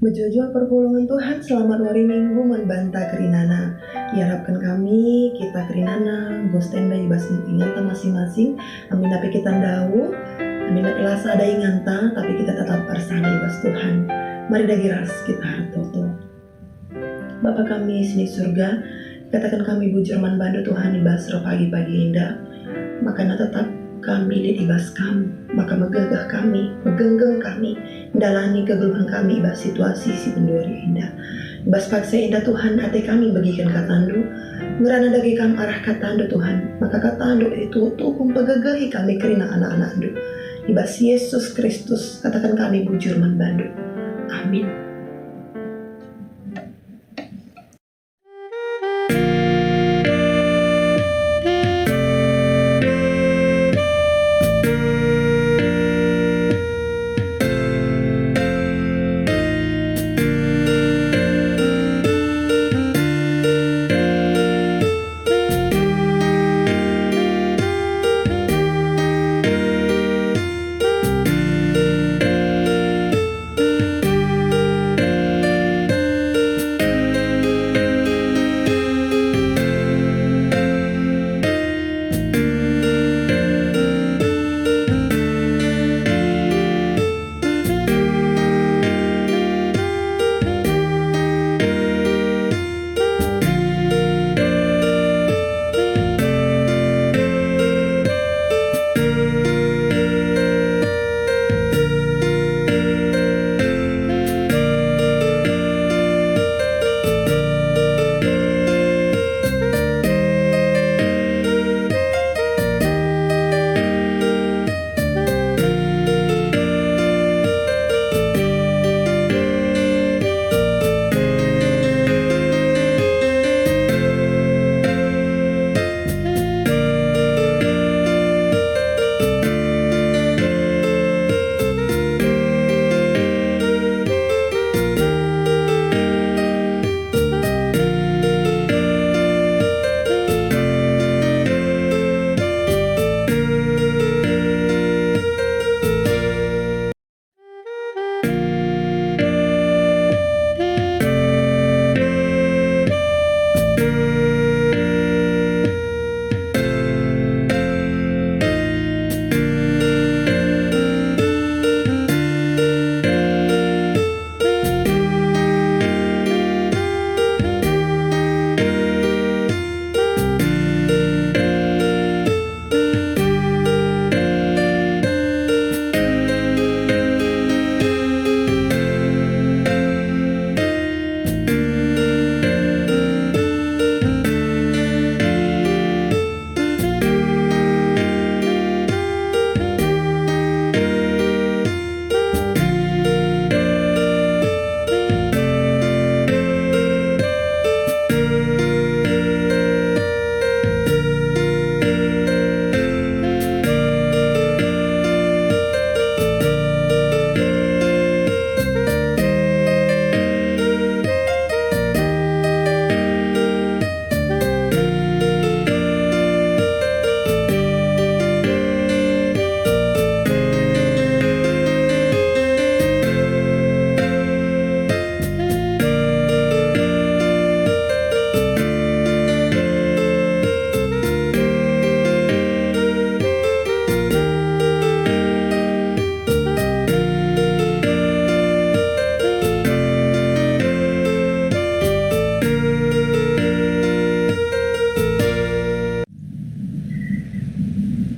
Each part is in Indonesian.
Bejojo perpulungan Tuhan, selamat hari Minggu membanta kerinana. Harapkan kami, kita kerinana, gostenda ibas inganta masing-masing. Amin api kita dahu, amin api lasa ada inganta, tapi kita tetap bersama ibas Tuhan. Mari dagiras kita hartoto. Bapa kami sini surga, katakan kami bujur manbandu Tuhan ibas roh pagi-pagi indah. Makanya tetap kami dibas kami, maka megegah kami, megenggeng kami, dalani kegeluhan kami ibas situasi si penduri indah. Ibas paksa indah Tuhan, hati kami bagikan katandu, ngerana dagi kami arah katandu Tuhan, maka katandu itu tukum pegegahi kami kerina anak-anak andu. Ibas Yesus Kristus, katakan kami bujur manbandu. Amin.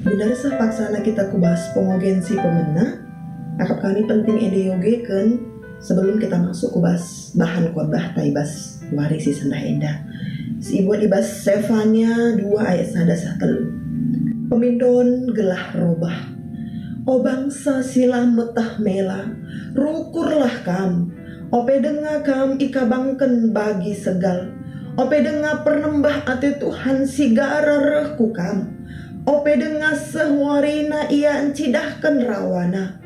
Benarsa paksana kita kubas pengogensi pemena, akap kami penting edeyogekan sebelum kita masuk kubas bahan khotbah taibas warisi sendah endah. Si ibu ibas Sefanya 2 ayat 1-3. Pemindon gelah robah, o bangsa sila metah mela, rukurlah kam, ope denga kam ikabangken bagi segal, ope denga pernembah ate Tuhan sigara rehku kam. Ope denga sehuarina ia encidahkan rawana.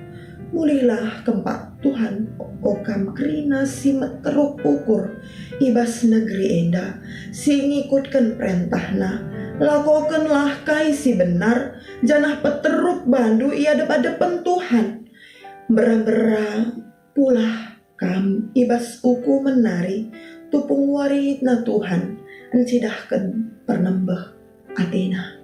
Mulilah kempak Tuhan, okam kerina si meteruk ukur. Ibas negeri enda, si ngikutkan perintahna. Lakokenlah kai si benar, janah peteruk bandu ia depan-depan Tuhan. Bera-bera pula Kam ibas uku menari tupung warit na Tuhan encidahkan pernembeh Athena.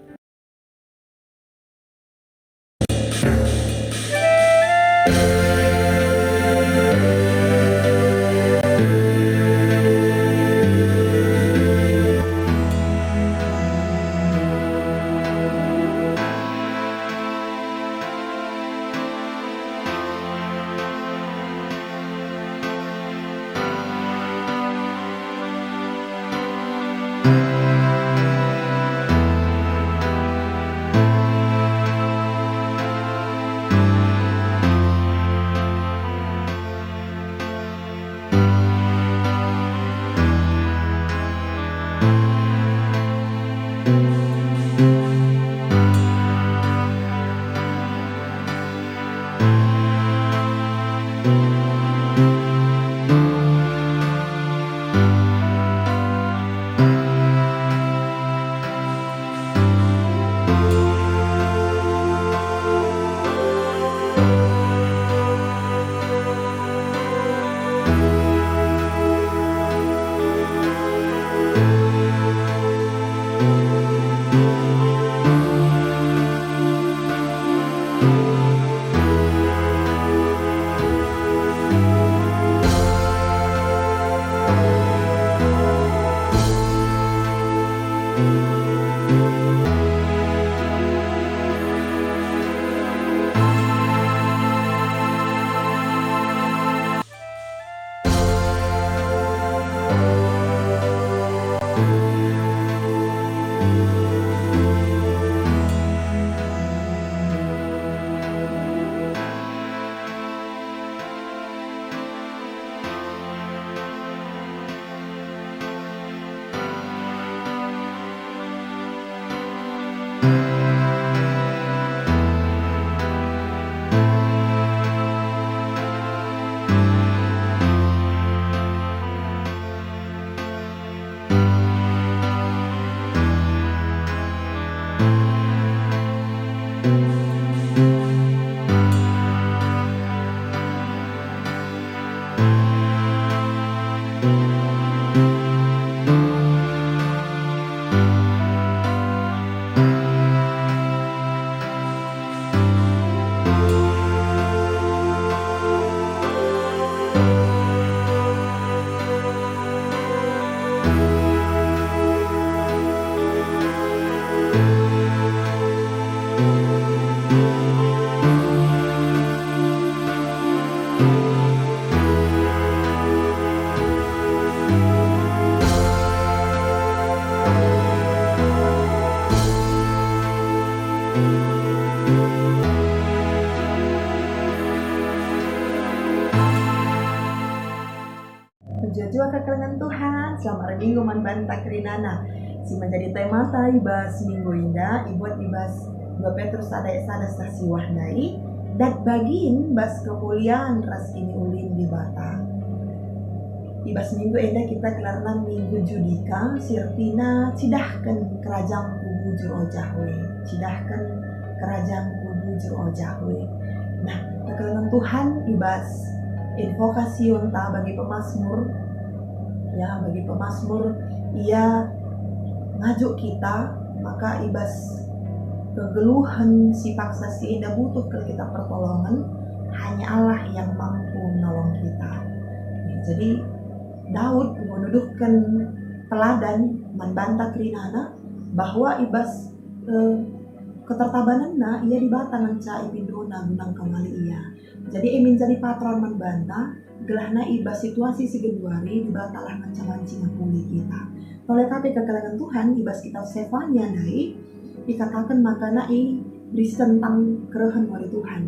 Jua kekalangan Tuhan, selamat minggu manbanta kerinana. Si menjadi tema ibas minggu indah, ibuat ibas 2 Petrus sada stasi wahnai, dat bagin bas kemuliaan ras ini ulin di bata. Ibas minggu indah kita kelarna minggu judika, sirtina cidahkan kerajaan bujur ojahwe, cidahkan kerajaan bujur ojahwe. Nah, kekalangan Tuhan ibas invokasi unta bagi pemazmur. Ya, bagi pemazmur ia ngajuk kita, maka ibas kegeluhan si paksa si indah butuh ke kita pertolongan, hanya Allah yang mampu menolong kita. Ya, jadi Daud menuduhkan teladan membantah kerinana bahwa ibas ketertabananna ia dibata nanca ipindona gunang kembali ia. Jadi emin jadi patron membantah gelahna ibas situasi segeduari dibatalah mancing-mancing ngapuli kita. Oleh kape kekalangan Tuhan ibas kita sefanya dai dikatakan makana berisi tentang kerehan wari Tuhan.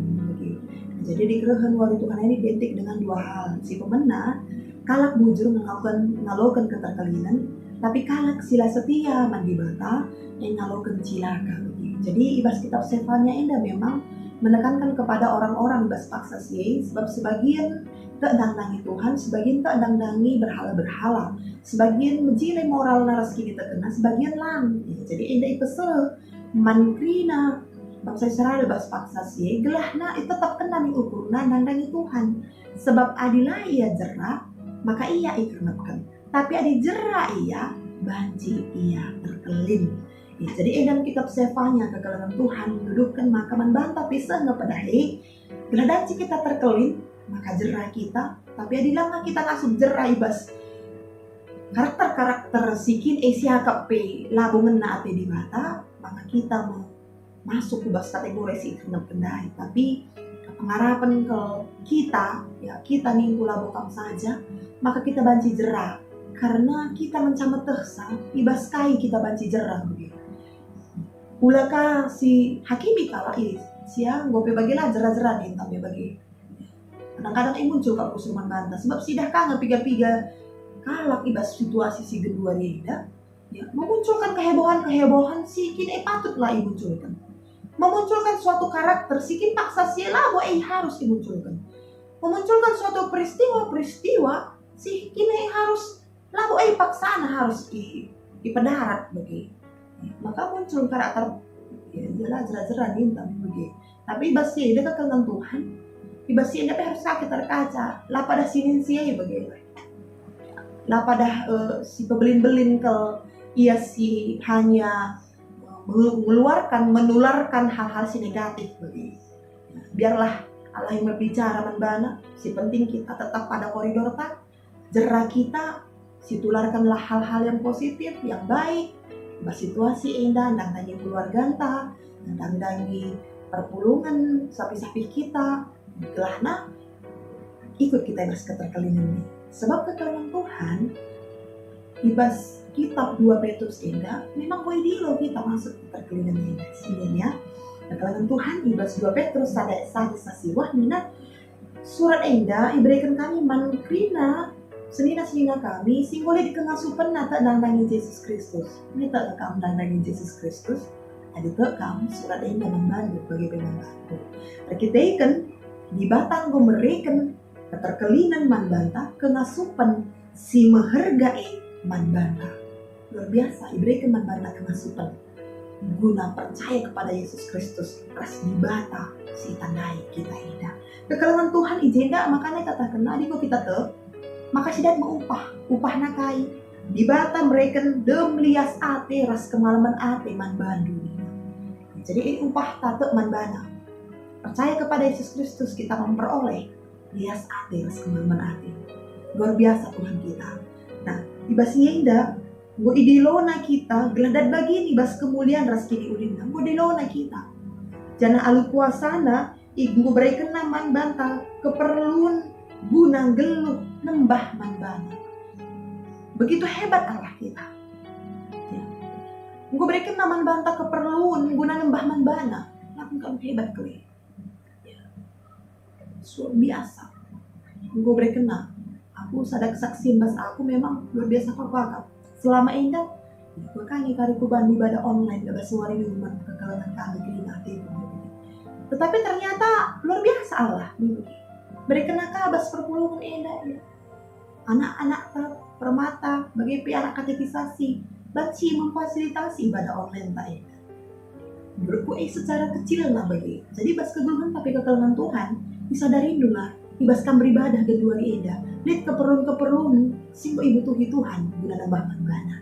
Jadi di kerehan wari Tuhan ini identik dengan 2 hal. Si pemena kalak bujur ngalokan keterkalinan, tapi kalak sila setia mandi bata yang ngalokan cilaka. Jadi ibas kitab sefanya indah memang menekankan kepada orang-orang ibas paksa sih, sebab sebagian tak dandangi Tuhan, sebagian tak dandangi berhala-berhala, sebagian menjilai moral naras kita kena, sebagian lang. Jadi indah ipesel mankrina bangsa Israel bas paksa sih gelahna itu tetap kena ukur nandang Tuhan sebab adilah ia jerak maka ia ikernapkan tapi adi jerak ia banci ia terkelin ya, jadi dalam kitab Sefanya kekalangan Tuhan dudukkan maka membantah pisah ngepadahi geladanci kita terkelin maka jerak kita tapi adilah kita ngasup jerak ibas karakter sikin siakap pe labungan na ate di mata maka kita mau masuk ke bas kategori si kena pendai tapi pengharapan ke kita ya kita nih pula bokam saja maka kita banci jerah karena kita mencamat tersa ibas kai kita banci jerah begitu ulaka si hakimi kala siang gue bagilah jerah-jerah nih tapi bagi kadang-kadang muncul kak kusuman bantah sebab sidah kangen piga-piga kalak ibas situasi si kedua dia ya memunculkan kehebohan si kini patutlah dimunculkan memunculkan suatu karakter sikin paksa siela harus dimunculkan memunculkan suatu peristiwa sikin harus labu paksana harus di pendarat bagi maka muncul karakter ya jelas nih tapi basi dia kekenang Tuhan ibasi dia harus sakit terkaca lah pada sinin sia bagi lah pada si pebelin-belin ke ia si hanya menularkan hal-hal si negatif bagi biarlah Allah yang berbicara membana si penting kita tetap pada koridor tak jerah kita si tularkanlah hal-hal yang positif yang baik situasi indah dandangi keluarga entah dandangi perpulungan sapi-sapi kita gelahna ikut kita ibas keterkelinan ini sebab keterkelinan Tuhan ibas kitab 2 Petrus indah memang boleh dilo kita masuk ke terkelinan ini sebenarnya keterkelinan Tuhan ibas 2 Petrus sadai wah minat surat indah iberikan kami mankrina senina kami sing boleh dikengasupan nata dandangi Yesus Kristus ini tak lekam dandangi Yesus Kristus ada tekam surat indah membantu bagi pembantu kita ikan di batang gomerikan keterkelinan manbanta kengasupan si menghargai manbanta luar biasa iberikan manbanta kengasupan guna percaya kepada Yesus Kristus ras dibata si tandai kita indah kekalangan Tuhan ijenda makanya katakan adiko kita maka sidat upah nakai dibata mereka dem lias ate ras kemalaman ate manbandu jadi ini upah tato manbana percaya kepada Yesus Kristus kita memperoleh lias ate ras kemalaman ate luar biasa Tuhan kita nah ibasinya indah gue idilona kita geladat bagini bas kemuliaan ras kini udina gue idilona kita jana alu puasana ibu berikan naman bantang keperluan guna geluh nembah manbana begitu hebat Allah kita ya. Gue berikan naman bantang keperluan guna nembah manbana lakukan hebat kali ya. Luar biasa gue berikan aku sadar kesaksian bas aku memang luar biasa kakak selama indah gue kali ku bandi ibadah online gak basuari minuman kekalangan kami keringat tetapi ternyata luar biasa Allah berikan kabas perpulungan indah ya. Anak-anak permata bagi anak katekisasi baci memfasilitasi ibadah online tak ya berkuai secara kecil lah bagi jadi bas kegulungan tapi kekalangan Tuhan disadari dulu ibaskan beribadah kedua indah lihat keperluan sing ibutuhi Tuhan guna nambah manbana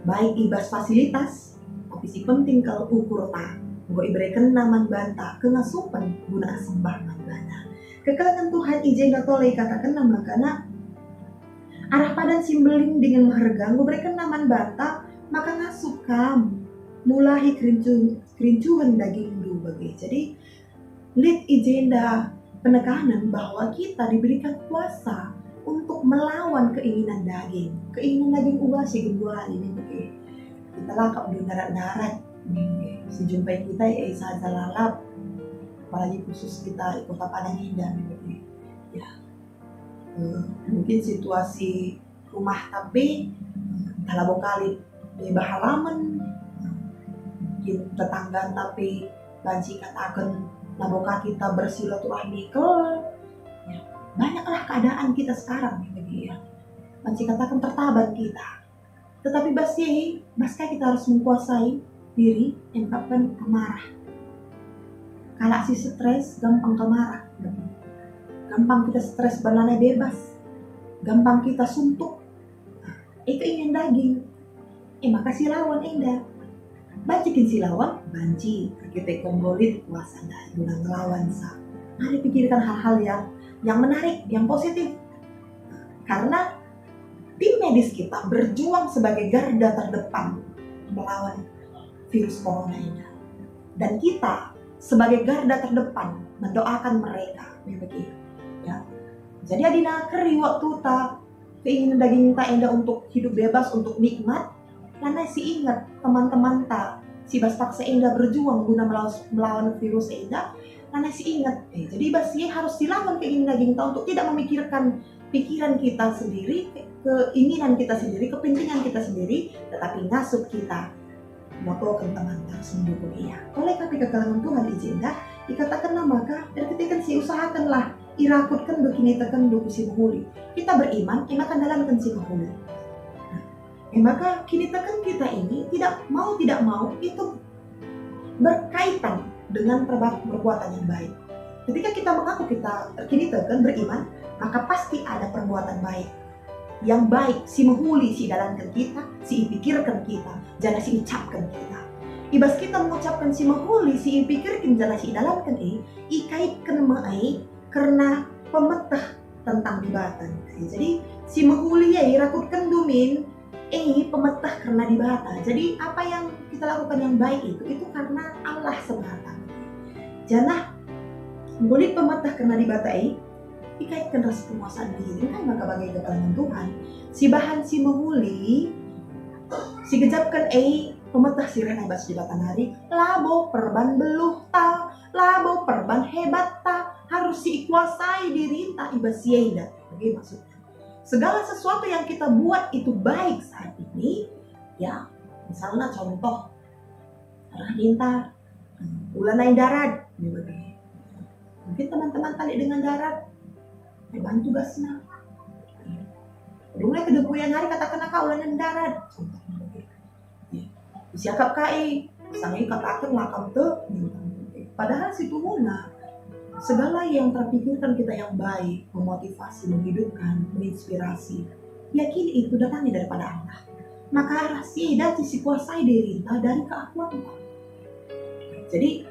baik ibas fasilitas tapi si penting kalau ukur tak gue iberikan naman banta kengasupan guna sembah manbana kekalangan Tuhan ijen katolek katakan nama karena arah padan simbeling dengan menghargang gue berikan naman banta maka ngasup kamu mulai kerincuhan daging dulu bagi jadi lihat ijenda penekanan bahwa kita diberikan kuasa untuk melawan keinginan daging ubah si kedua ini bagi kita lakap di darat-darat si jumpai kita ya saja lalap apalagi khusus kita kota Padang Indah bagi ya mungkin situasi rumah tapi dalam kali di halaman mungkin tetangga tapi banci katakan naboka kita bersilaturahmi ke ya, banyaklah keadaan kita sekarang bagi ya banci katakan tertaban kita tetapi baska kita harus menguasai diri ungkapkan amarah Kalau si stres gampang kemarah, gampang kita stres berlanai bebas, gampang kita suntuk. Itu ingin daging. Maka si lawan indah. Bancikin si lawan, banci. Kita kombolit kuasa dah guna ngelawan sa. Mari pikirkan hal-hal yang menarik, yang positif. Karena tim medis kita berjuang sebagai garda terdepan melawan virus corona ini. Dan kita sebagai garda terdepan mendoakan mereka. Begitu. Ya. Jadi adina keri waktu ta keinginan daging ta enda untuk hidup bebas, untuk nikmat. Karena si ingat teman-teman ta si bas paksa enda berjuang guna melawan virus enda. Karena si ingat, jadi basi harus dilawan keinginan daging ta untuk tidak memikirkan pikiran kita sendiri, keinginan kita sendiri, kepentingan kita sendiri, tetapi ngasup kita melakukan teman terus mendukung ia. Oleh kami kekalangan Tuhan izinda, dikatakan maka dan ketika si usahakanlah irakutkan begini tekan duku si mahuli. Kita beriman, emakan dalamkan si mahuli. Maka kini tekan kita ini tidak mau itu berkaitan dengan perbuatan yang baik. Ketika kita mengaku kita kini tekan beriman, maka pasti ada perbuatan baik. Yang baik si menghuli si dalamkan kita, si pikirkan kita, jangan si ucapkan kita. Ibas kita mengucapkan si menghuli, si pikirkan jangan si dalamkan ikaitkan mai karena pemetah tentang dibatan. Jadi si menghuli rakutkan dumin pemetah karena dibata. Jadi apa yang kita lakukan yang baik itu karena Allah semata. Jangan boleh pemetah karena dibata dikaitkan rasa penguasaan diri kan maka bagai kekalangan Tuhan si bahan si menghuli si gejapkan pemetah si rena bas jabatan hari labo perban beluh ta labo perban hebat ta harus dikuasai diri ta ibas yenda. Bagaimana maksudnya? Segala sesuatu yang kita buat itu baik saat ini, ya misalnya contoh Rahinta ulah naik darat, mungkin teman-teman tali dengan darat, bantu gasnya. Mulai kedepuyan hari katakan kau ulah naik darat, siakap kai, sangai katakan makam tuh, padahal situ muna. Segala yang terpikirkan kita yang baik, memotivasi, menghidupkan, menginspirasi, yakin itu datangnya daripada Allah. Maka rahasia dan sisi kuasai diri dari keakuan. Jadi,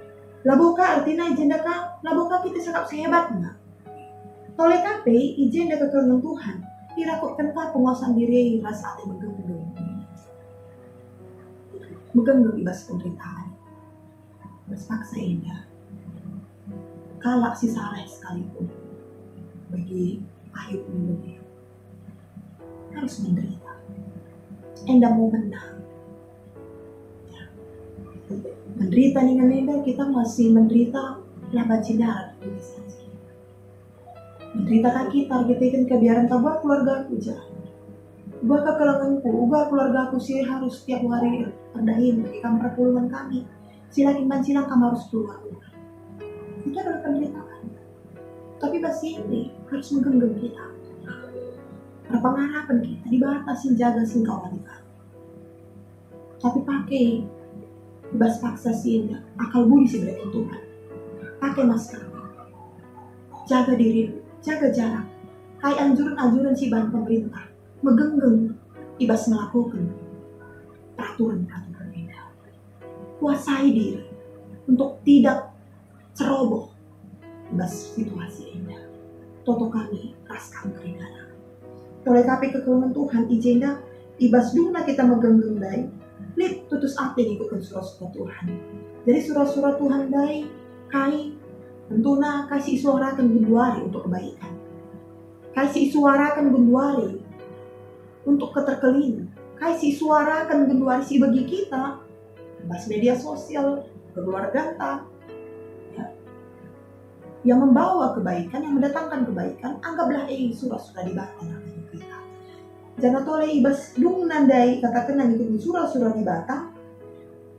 labuka artinya ijendaka, labuka kita cakap sehebat enggak? Toleh kape, ijenda kekalangan Tuhan, dirakutkan ka penguasaan diri rasa hati menggenggam. Menggenggam ibas penderitaan. Ibas paksa indah. Kalak si Sarah sekalipun bagi Ayub ini harus menderita. Enda mau menang. Ya. Menderita dengan enda kita masih menderita laba cindarat. Menderita kita kan kebiaran tabah keluarga aku jah. Buat kekalanganku, ubah keluarga aku sih harus setiap hari rendahin bagi kamar perpuluhan kami. Silakin silang kamu harus keluar. Itu adalah penderitaan. Tapi pasti ini harus menggenggam kita. Karena pengharapan kita dibatasi jaga singkau wanita. Tapi pakai bebas paksa sih akal budi sih berikan Tuhan. Pakai masker. Jaga diri, jaga jarak. Kayak anjuran-anjuran si bahan pemerintah. Menggenggam ibas melakukan peraturan-peraturan indah. Kuasai diri untuk tidak ceroboh bas situasi indah. Toto kami raskam keringana. Toleh kapi kekalangan Tuhan ijenda ibas duna kita menggenggam dai. Lip tutus ate ngikutin surah-surah Tuhan. Jadi surah-surah Tuhan dai kai tentunya kasih suarakan gunduari untuk kebaikan. Kasih suarakan gunduari untuk keterkelinan. Kasih suarakan gunduari si bagi kita bas media sosial keluarga ta yang membawa kebaikan, yang mendatangkan kebaikan, anggaplah surah-surah di batang kita. Jangan toleh ibas dung nandai katakan nanti surah-surah di batang,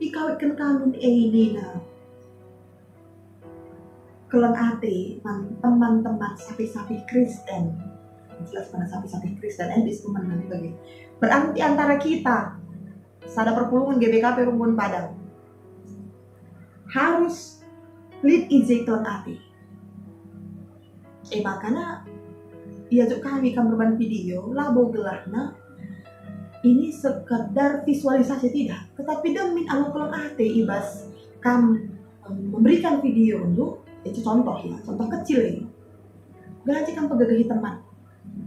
dikawitkan kanun dina kelan ate teman-teman sapi-sapi Kristen, jelas pada sapi-sapi Kristen, bis teman nanti bagi. Berarti antara kita, sada perpulungan GBKP Rumbun Padang, harus lead ije kelang ati. Makanya ia juk kami kan berban video labo gelahna ini sekedar visualisasi tidak, tetapi demi anu kelang ati ibas kam memberikan video untuk itu contoh ya, contoh kecil ini. Gajikan pegagahi teman.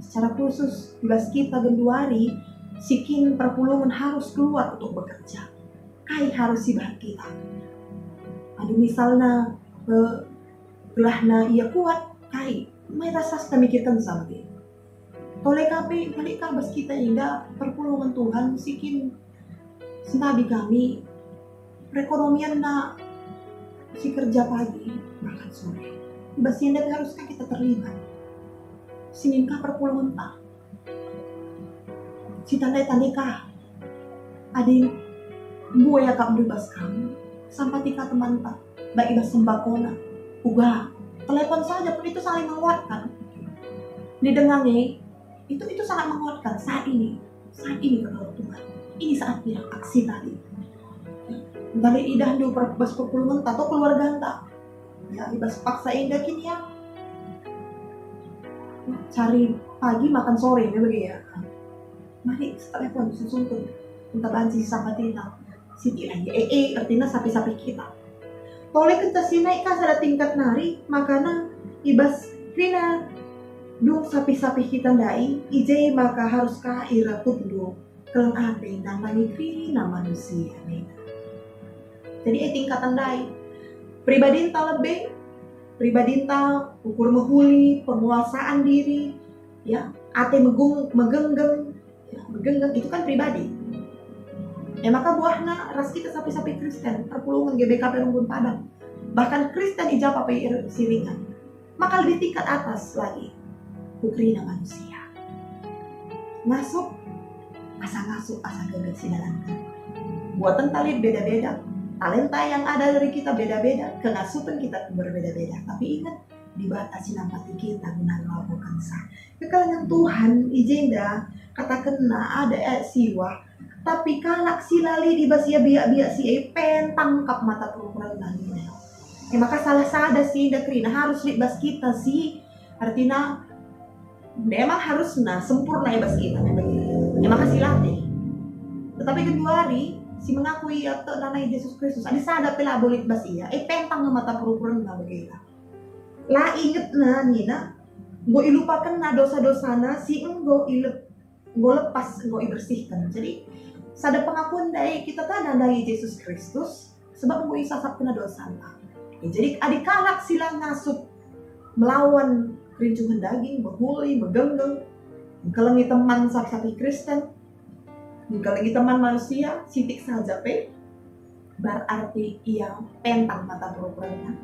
Secara khusus ibas kita genduari sikin perpulungan harus keluar untuk bekerja. Kai harus sibah kita. Aduh misalnya gelahna ia kuat, kai mai rasa mikirkan sama dia. Toleh kami balik kabas kita hingga perpulungan Tuhan sikin senabi kami perekonomian na si kerja pagi bahkan sore. Ibas yang haruskah kita terlibat? Sinin kah perpulungan tak? Si tandai-tandai kah? Ada gue ya kak bebas kamu sampai tika teman tak baik ibas sembakona uga telepon saja pun itu saling menguatkan. Didengangi itu sangat menguatkan saat ini kepada Tuhan. Ini saatnya aksi tadi. Dari idah do berbas perpulungan atau keluarga tak ya ibas paksa indah kini ya cari pagi makan sore ya bagi ya. Mari telepon susuntun minta banci sama tina siti lagi artinya sapi-sapi kita. Toleh kita sinai kan ada tingkat nari makana ibas krina dung sapi-sapi kita ndai ije maka harus kah iraput do kelang ate dan lagi krina manusia nih. Jadi tingkatan ndai pribadi lebih pribadi ukur menghuli penguasaan diri ya ate megenggam ya, megenggam itu kan pribadi. Maka buahna ras kita sapi-sapi Kristen perpulungan GBKP Runggun Padang bahkan Kristen ijabah PIR Siringan maka lebih tingkat atas lagi ukrina manusia masuk asa gagal sidalankan buatan tali beda-beda talenta yang ada dari kita beda-beda kengasupan kita berbeda-beda tapi ingat dibatasi nampati kita guna melakukan sah kekalangan Tuhan ijenda katakanlah ada siwa tapi kalak silali dibasia biak-biak si pentangkap mata perukuran nalina maka salah sada sih dakrina harus libas kita sih artinya memang harusnya sempurna ibas kita maka silatih tetapi kedua hari si mengakui atau nanai Yesus Kristus ada sada pela boleh bas iya pentang mata perukuran na begitu lah inget na nina go ilupakan na dosa-dosana si enggo lepas enggo ibersihkan jadi sada pengakuan dari kita tanah dari Yesus Kristus sebab enggo isasap kena dosa jadi adik kalak silang ngasup melawan kerincuhan daging menghuli megenggeng mengkelengi teman sapi Kristen mengkelengi teman manusia sitik saja berarti ia pentang mata perukurannya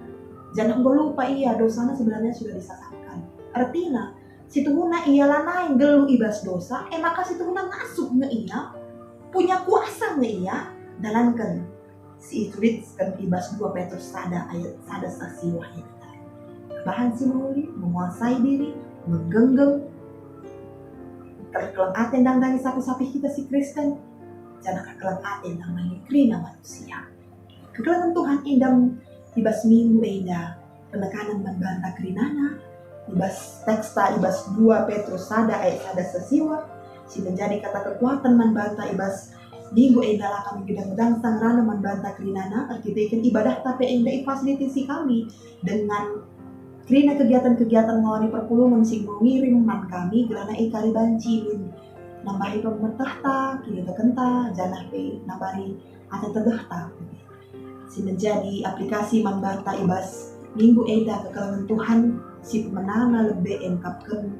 jangan enggo lupa iya dosanya sebenarnya sudah disasapkan artinya situhuna ia lanaing gelu ibas dosa maka situhuna ngasup nge iya punya kuasa nge iya dalankan si itulit kan ibas 2 Petrus sada ayat sada saksi wahid bahan si menguasai diri menggenggam kekelang aten dan dari sapi-sapi kita si Kristen jangan kekelang aten dan dari krina manusia kekelangan Tuhan indam ibas minggu indah penekanan membantah krinana ibas teksta ibas 2 Petrus sada ayat sada sesiwa si menjadi kata kekuatan membantah ibas minggu indah kami gedang-gedang sang rana membantah krinana artikan ibadah tapi indah fasilitasi kami dengan krina kegiatan-kegiatan ngawani perpulungan sing ngirim man kami gelana ikari bancilin nambahi pemertahta kini tekenta janah pe nambahi ate tegahta si menjadi aplikasi membantah ibas minggu eda kekelangan Tuhan si pemenana lebih engkapkan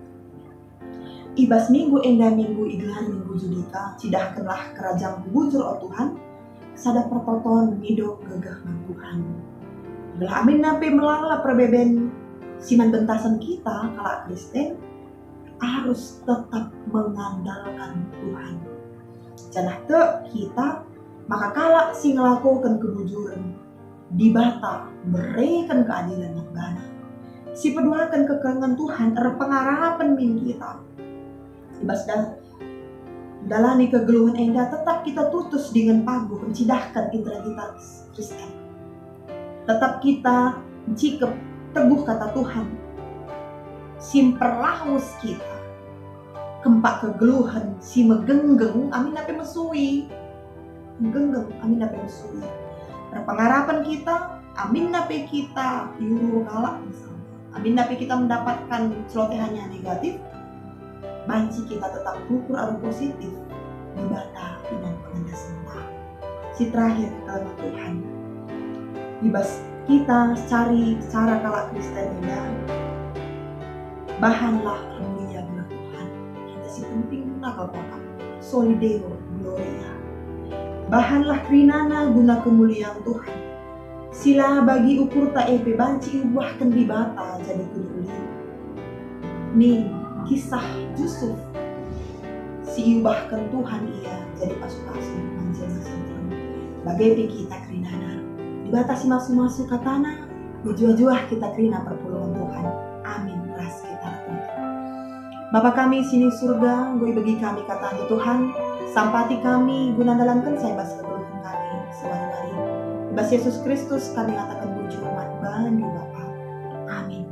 ibas minggu enda minggu iglan minggu judika cidahkanlah kerajaan bujur o Tuhan sada pertoton hidup gegah Tuhan belah amin nape melala perbeben siman bentasan kita kalau Kristen harus tetap mengandalkan Tuhan janah te kita maka kalau si ngelakukan kebujuran dibata berikan keadilan yang benar si peduakan kekelangan Tuhan pengarapan min kita ibas dalani kegelungan endah tetap kita tutus dengan paguh mencidahkan integritas Kristen tetap kita Jika teguh kata Tuhan, simperlahus kita, kempak kegeluhan, si megenggeng, amin ape mesui. Menggenggeng, amin ape mesui. Pengharapan kita, amin nape kita yuru kalak misalnya, amin nape kita mendapatkan celotehannya negatif, banci kita tetap ukur aru positif di bata dengan pengendas sentah. Si terakhir kalimat Tuhan, bebas kita cari cara kalak Kristen ini, bahanlah mulia guna Tuhan. Kita si penting guna kalpaka solideo gloria. Bahanlah krinana guna kemuliaan Tuhan. Sila bagi ukur tak epe banci ubahkan di bata jadi kuli-kuli. Nih kisah Yusuf, si ubahkan Tuhan ia jadi pasu-pasu manjil-manjil. Bagai kita krinana, dibatasi masuk-masuk katana, berjuah-juah kita krina perpuluhan Tuhan. Amin. Ras kita Bapa kami sini surga, gue bagi kami kata Tuhan, sampati kami guna dalamkan saya bas kegeluhan kami sewari-wari. Bas Yesus Kristus kami katakan puji hormat bandu Bapa. Amin.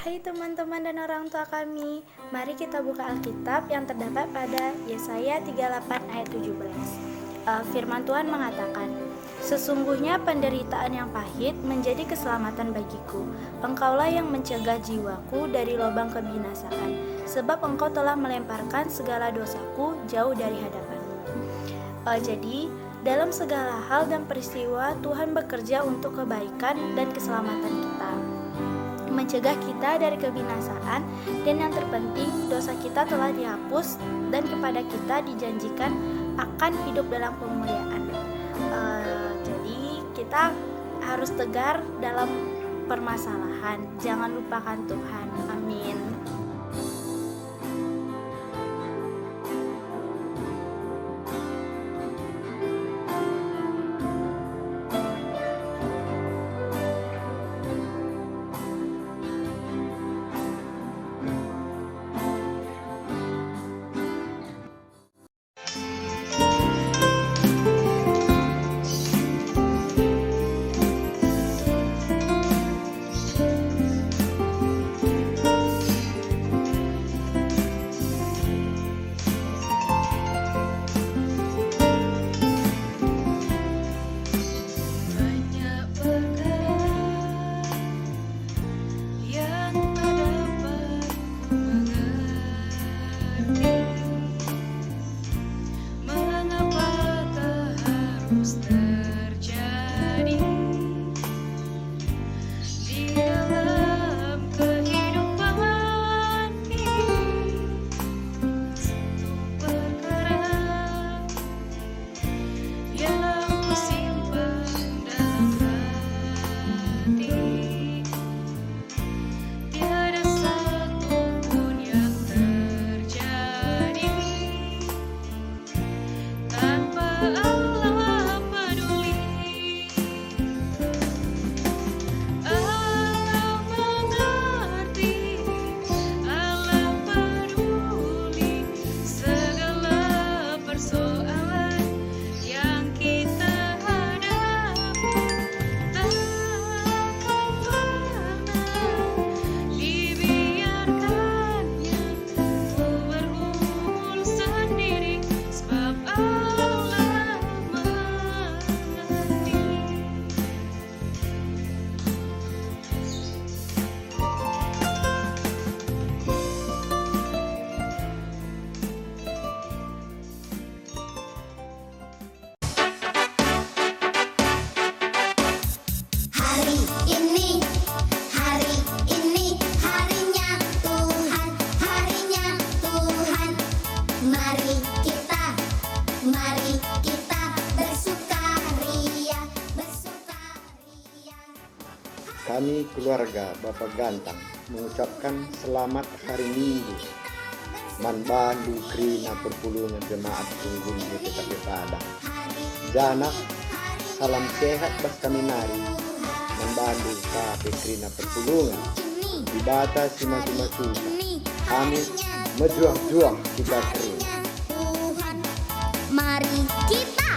Hai teman-teman dan orang tua kami, mari kita buka Alkitab yang terdapat pada Yesaya 38 ayat 17. Firman Tuhan mengatakan, "Sesungguhnya penderitaan yang pahit menjadi keselamatan bagiku. Engkaulah yang mencegah jiwaku dari lubang kebinasaan, sebab engkau telah melemparkan segala dosaku jauh dari hadapanmu." Jadi, dalam segala hal dan peristiwa Tuhan bekerja untuk kebaikan dan keselamatan kita, mencegah kita dari kebinasaan, dan yang terpenting dosa kita telah dihapus dan kepada kita dijanjikan akan hidup dalam kemuliaan. Jadi kita harus tegar dalam permasalahan, jangan lupakan Tuhan. Amin. Mari kita bersukaria, bersukaria. Kami keluarga Bapak Gantang mengucapkan selamat hari Minggu. Manbandu Krina perpuluhan jemaat tunggul di TKP Padang. Janak, salam sehat bas kami nari. bandu ka pekrina perpulungan di batas maju-maju kami mejuang-juang kita kering. Tuhan, mari kita